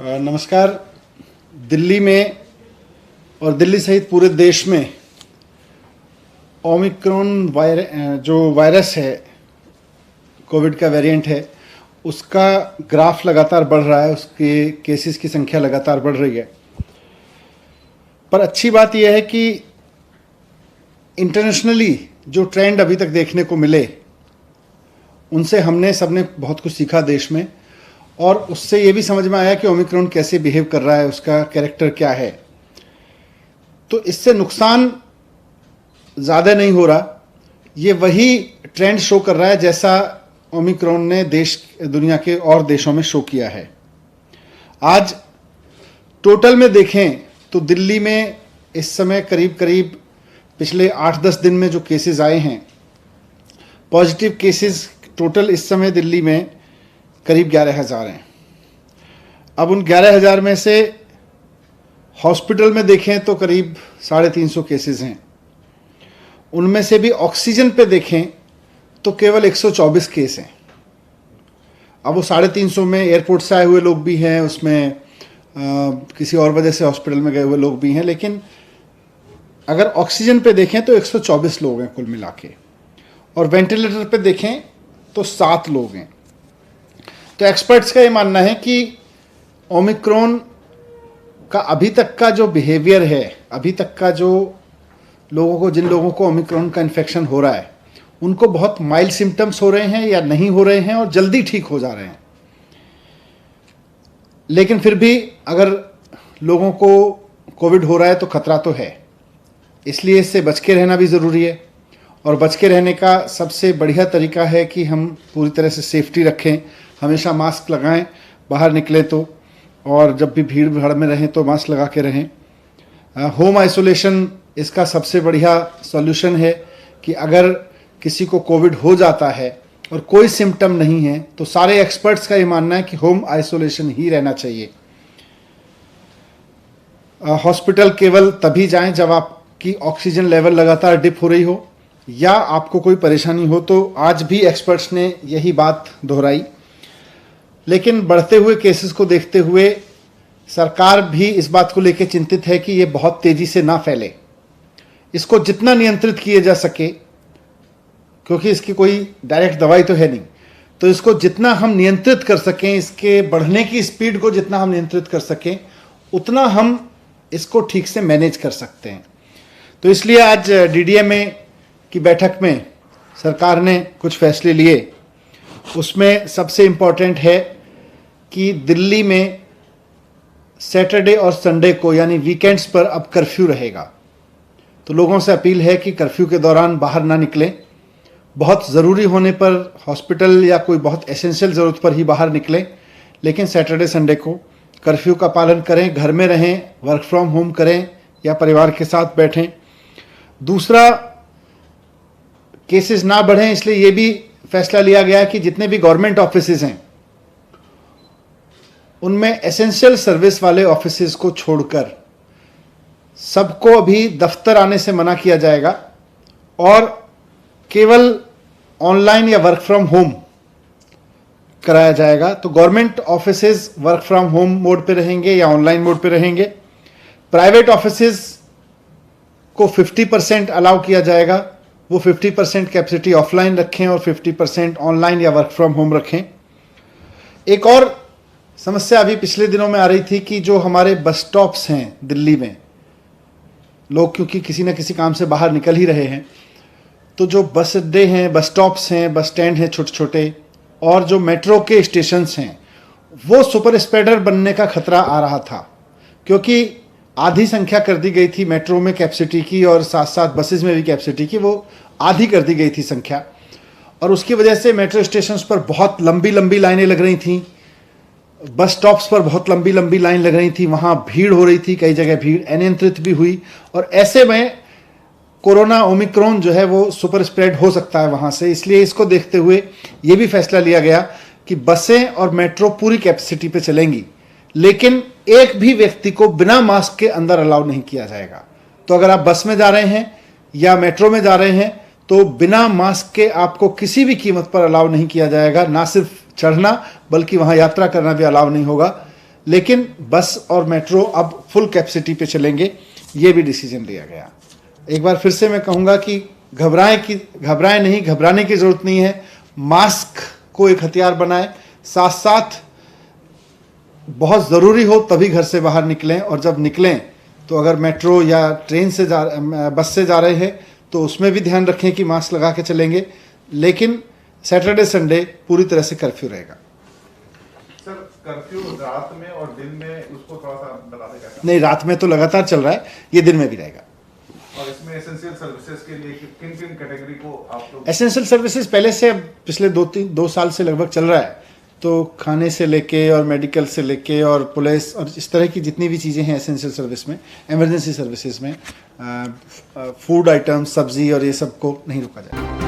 नमस्कार। दिल्ली में और दिल्ली सहित पूरे देश में ओमिक्रॉन जो वायरस है, कोविड का वेरिएंट है, उसका ग्राफ लगातार बढ़ रहा है, उसके केसेस की संख्या लगातार बढ़ रही है। पर अच्छी बात यह है कि इंटरनेशनली जो ट्रेंड अभी तक देखने को मिले, उनसे हमने सबने बहुत कुछ सीखा देश में, और उससे ये भी समझ में आया कि ओमिक्रॉन कैसे बिहेव कर रहा है, उसका कैरेक्टर क्या है। तो इससे नुकसान ज़्यादा नहीं हो रहा, ये वही ट्रेंड शो कर रहा है जैसा ओमिक्रॉन ने दुनिया के और देशों में शो किया है। आज टोटल में देखें तो दिल्ली में इस समय करीब करीब पिछले 8-10 दिन में जो केसेस आए हैं, पॉजिटिव केसेस टोटल इस समय दिल्ली में करीब 11,000 हैं। अब उन 11,000 में से हॉस्पिटल में देखें तो करीब 350 केसेस हैं। उनमें से भी ऑक्सीजन पे देखें तो केवल 124 केस हैं। अब वो 350 में एयरपोर्ट से आए हुए लोग भी हैं, उसमें किसी और वजह से हॉस्पिटल में गए हुए लोग भी हैं, लेकिन अगर ऑक्सीजन पे देखें तो 124 लोग हैं कुल मिला के, और वेंटिलेटर पे देखें तो 7 लोग हैं। तो एक्सपर्ट्स का ये मानना है कि ओमिक्रॉन का अभी तक का जो बिहेवियर है, अभी तक का जो जिन लोगों को ओमिक्रॉन का इन्फेक्शन हो रहा है, उनको बहुत माइल्ड सिम्टम्स हो रहे हैं या नहीं हो रहे हैं और जल्दी ठीक हो जा रहे हैं। लेकिन फिर भी अगर लोगों को कोविड हो रहा है तो खतरा तो है, इसलिए इससे बच के रहना भी ज़रूरी है। और बच के रहने का सबसे बढ़िया तरीका है कि हम पूरी तरह से सेफ्टी रखें, हमेशा मास्क लगाएं बाहर निकले तो, और जब भी भीड़ भाड़ में रहें तो मास्क लगा के रहें। होम आइसोलेशन इसका सबसे बढ़िया सॉल्यूशन है कि अगर किसी को कोविड हो जाता है और कोई सिम्टम नहीं है तो सारे एक्सपर्ट्स का ये मानना है कि होम आइसोलेशन ही रहना चाहिए। हॉस्पिटल केवल तभी जाएं जब आपकी ऑक्सीजन लेवल लगातार डिप हो रही हो या आपको कोई परेशानी हो, तो आज भी एक्सपर्ट्स ने यही बात दोहराई। लेकिन बढ़ते हुए केसेस को देखते हुए सरकार भी इस बात को लेकर चिंतित है कि ये बहुत तेज़ी से ना फैले, इसको जितना नियंत्रित किया जा सके, क्योंकि इसकी कोई डायरेक्ट दवाई तो है नहीं, तो इसको जितना हम नियंत्रित कर सकें, इसके बढ़ने की स्पीड को जितना हम नियंत्रित कर सकें, उतना हम इसको ठीक से मैनेज कर सकते हैं। तो इसलिए आज DDMA की बैठक में सरकार ने कुछ फैसले लिए। उसमें सबसे इम्पॉर्टेंट है कि दिल्ली में सैटरडे और संडे को, यानी वीकेंड्स पर अब कर्फ्यू रहेगा। तो लोगों से अपील है कि कर्फ्यू के दौरान बाहर ना निकलें, बहुत ज़रूरी होने पर हॉस्पिटल या कोई बहुत एसेंशियल ज़रूरत पर ही बाहर निकलें, लेकिन सैटरडे संडे को कर्फ्यू का पालन करें, घर में रहें, वर्क फ्रॉम होम करें या परिवार के साथ बैठें। दूसरा, केसेस ना बढ़ें, इसलिए ये भी फैसला लिया गया कि जितने भी गवर्नमेंट ऑफिसेज हैं उनमें एसेंशियल सर्विस वाले ऑफिसेज को छोड़कर सबको अभी दफ्तर आने से मना किया जाएगा और केवल ऑनलाइन या वर्क फ्रॉम होम कराया जाएगा। तो government offices work from home mode पे रहेंगे या ऑनलाइन मोड पे रहेंगे। प्राइवेट ऑफिसेज को 50% अलाउ किया जाएगा, वो 50% कैपेसिटी ऑफलाइन रखें और 50% ऑनलाइन या वर्क फ्रॉम होम रखें। एक और समस्या अभी पिछले दिनों में आ रही थी कि जो हमारे बस स्टॉप्स हैं दिल्ली में, लोग क्योंकि किसी न किसी काम से बाहर निकल ही रहे हैं, तो जो बस अड्डे हैं, बस स्टॉप्स हैं, बस स्टैंड हैं छोटे छोटे, और जो मेट्रो के स्टेशंस हैं, वो सुपर स्प्रेडर बनने का खतरा आ रहा था, क्योंकि आधी संख्या कर दी गई थी मेट्रो में कैपेसिटी की, और साथ साथ बसेस में भी कैपेसिटी की वो आधी कर दी गई थी संख्या, और उसकी वजह से मेट्रो स्टेशंस पर बहुत लंबी लंबी लाइनें लग रही थीं, बस स्टॉप्स पर बहुत लंबी लंबी लाइन लग रही थी, वहाँ भीड़ हो रही थी, कई जगह भीड़ अनियंत्रित भी हुई, और ऐसे में कोरोना ओमिक्रॉन जो है वो सुपर स्प्रेड हो सकता है वहाँ से। इसलिए इसको देखते हुए ये भी फैसला लिया गया कि बसें और मेट्रो पूरी कैपेसिटी पे चलेंगी, लेकिन एक भी व्यक्ति को बिना मास्क के अंदर अलाउ नहीं किया जाएगा। तो अगर आप बस में जा रहे हैं या मेट्रो में जा रहे हैं तो बिना मास्क के आपको किसी भी कीमत पर अलाउ नहीं किया जाएगा। ना सिर्फ चढ़ना बल्कि वहाँ यात्रा करना भी अलाउ नहीं होगा। लेकिन बस और मेट्रो अब फुल कैपेसिटी पे चलेंगे, ये भी डिसीजन लिया गया। एक बार फिर से मैं कहूँगा कि घबराएं नहीं, घबराने की ज़रूरत नहीं है। मास्क को एक हथियार बनाएं, साथ साथ बहुत ज़रूरी हो तभी घर से बाहर निकलें, और जब निकलें तो अगर मेट्रो या ट्रेन से बस से जा रहे हैं तो उसमें भी ध्यान रखें कि मास्क लगा के चलेंगे। लेकिन सैटरडे संडे पूरी तरह से कर्फ्यू रहेगा। सर, कर्फ्यू रात में और दिन में उसको थोड़ा सा बता दें क्या? नहीं, रात में तो लगातार चल रहा है, ये दिन में भी रहेगा। और इसमें एसेंशियल सर्विसेज के लिए किन किन कैटेगरी को आप लोग? एसेंशियल सर्विसेज पहले से पिछले 2 साल से लगभग चल रहा है, तो खाने से लेके और मेडिकल से लेके और पुलिस और इस तरह की जितनी भी चीज़ें हैं एसेंशियल सर्विस में, इमरजेंसी सर्विसेज में, फूड आइटम्स, सब्जी और ये सब को नहीं रोका जाएगा।